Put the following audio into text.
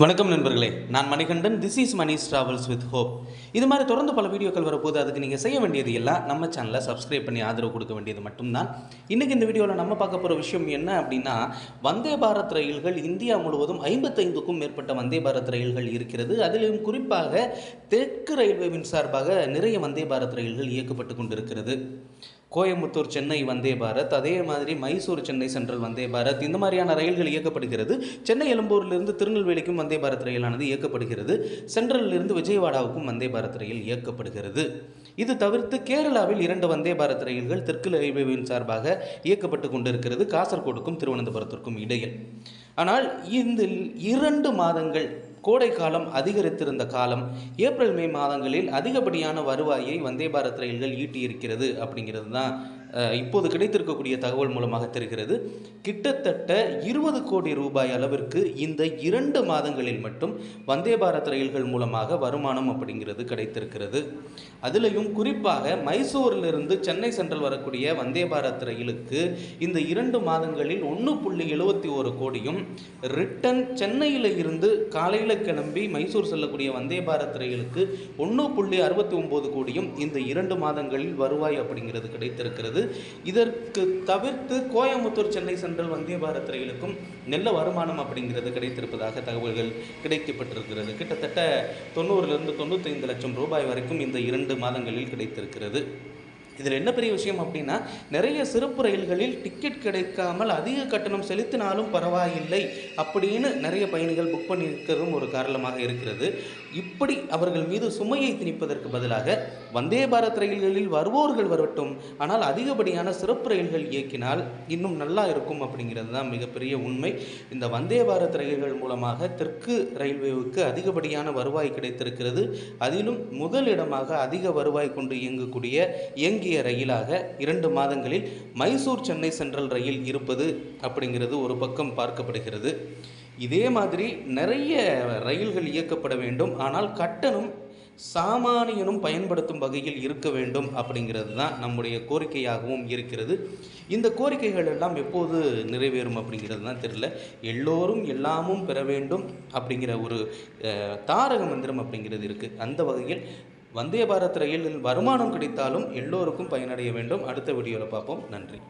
வணக்கம் நண்பர்களே, நான் Manikandan. This is Mani's travels with hope. இது மாதிரி தொடர்ந்து பல வீடியோக்கள் வரப்போது. அதுக்கு நீங்கள் செய்ய வேண்டியது எல்லாம் நம்ம சேனலை சப்ஸ்கிரைப் பண்ணி ஆதரவு கொடுக்க வேண்டியது மட்டும்தான். இன்றைக்கி இந்த வீடியோவில் நம்ம பார்க்க போகிற விஷயம் என்ன அப்படின்னா, வந்தே பாரத் ரயில்கள் இந்தியா முழுவதும் 55க்கும் மேற்பட்ட வந்தே பாரத் ரயில்கள் இருக்கிறது. அதிலும் குறிப்பாக தெற்கு ரயில்வேவின் சார்பாக நிறைய வந்தே பாரத் ரயில்கள் இயக்கப்பட்டு கொண்டிருக்கிறது. கோயம்புத்தூர் சென்னை வந்தே பாரத், அதே மாதிரி மைசூர் சென்னை சென்ட்ரல் வந்தே பாரத், இந்த மாதிரியான ரயில்கள் இயக்கப்படுகிறது. சென்னை எழும்பூரிலிருந்து திருநெல்வேலிக்கும் வந்தே பாரத் ரயிலானது இயக்கப்படுகிறது. சென்ட்ரலிலிருந்து விஜயவாடாவுக்கும் வந்தே பாரத் ரயில் இயக்கப்படுகிறது. இது தவிர்த்து கேரளாவில் 2 வந்தே பாரத் ரயில்கள் தெற்கு ரயில்வேவின் சார்பாக இயக்கப்பட்டு கொண்டிருக்கிறது, காசர்கோடுக்கும் திருவனந்தபுரத்திற்கும் இடையில். ஆனால் இந்த 2 மாதங்கள் கோடை காலம் அதிகரித்திருந்த காலம், ஏப்ரல் மே மாதங்களில் அதிகப்படியான வருவாயை வந்தே பாரத் ரயில்கள் ஈட்டியிருக்கிறது அப்படிங்கிறது தான் இப்போது கிடைத்திருக்கக்கூடிய தகவல் மூலமாக தெரிகிறது. கிட்டத்தட்ட 20 கோடி ரூபாய் அளவிற்கு இந்த 2 மாதங்களில் மட்டும் வந்தே பாரத் ரயில்கள் மூலமாக வருமானம் அப்படிங்கிறது கிடைத்திருக்கிறது. அதிலையும் குறிப்பாக மைசூரிலிருந்து சென்னை சென்ட்ரல் வரக்கூடிய வந்தே பாரத் ரயிலுக்கு இந்த 2 மாதங்களில் 1.71 கோடியும், ரிட்டன் சென்னையில் இருந்து காலையில் கிளம்பி மைசூர் செல்லக்கூடிய வந்தே பாரத் ரயிலுக்கு 1.69 கோடியும் இந்த 2 மாதங்களில் வருவாய் அப்படிங்கிறது கிடைத்திருக்கிறது. இதற்கு தவிர்த்து கோயம்புத்தூர் சென்னை சென்ட்ரல் வந்தே பாரத் ரயிலுக்கும் நல்ல வருமானம் அப்படிங்கிறது கிடைத்திருப்பதாக தகவல்கள் கிடைக்கப்பட்டிருக்கிறது. கிட்டத்தட்ட 90லிருந்து 95 லட்சம் ரூபாய் வரைக்கும் இந்த 2 மாதங்களில் கிடைத்திருக்கிறது. இதில் என்ன பெரிய விஷயம் அப்படின்னா, நிறைய சிறப்பு ரயில்களில் டிக்கெட் கிடைக்காமல் அதிக கட்டணம் செலுத்தினாலும் பரவாயில்லை அப்படின்னு நிறைய பயணிகள் புக் பண்ணியிருக்கிறதும் ஒரு காரணமாக இருக்கிறது. இப்படி அவர்கள் மீது சுமையை திணிப்பதற்கு பதிலாக வந்தே பாரத் ரயில்களில் வருவோர்கள் வரட்டும், ஆனால் அதிகப்படியான சிறப்பு ரயில்கள் இயக்கினால் இன்னும் நல்லா இருக்கும் அப்படிங்கிறது தான் மிகப்பெரிய உண்மை. இந்த வந்தே பாரத் ரயில்கள் மூலமாக தெற்கு ரயில்வேவுக்கு அதிகப்படியான வருவாய் கிடைத்திருக்கிறது. அதிலும் முதலிடமாக அதிக வருவாய் கொண்டு இயங்கிய ரயிலாக 2 மாதங்களில் மைசூர் சென்னை சென்ட்ரல் ரயில் இருப்பது அப்படிங்கிறது ஒரு பக்கம் பார்க்கப்படுகிறது. இதே மாதிரி நிறைய ரயில்கள் இயக்கப்பட வேண்டும், ஆனால் கட்டணம் சாமானியனும் பயன்படுத்தும் வகையில் இருக்க வேண்டும் அப்படிங்கிறது தான் நம்முடைய கோரிக்கையாகவும் இருக்கிறது. இந்த கோரிக்கைகள் எல்லாம் எப்போது நிறைவேறும் அப்படிங்கிறது தான் தெரியல. எல்லோரும் எல்லாமும் பெற வேண்டும் அப்படிங்கிற ஒரு தாரக மந்திரம் அப்படிங்கிறது இருக்குது. அந்த வகையில் வந்தே பாரத் ரயிலில் வருமானம் கிடைத்தாலும் எல்லோருக்கும் பயனடைய வேண்டும். அடுத்த வீடியோவில் பார்ப்போம். நன்றி.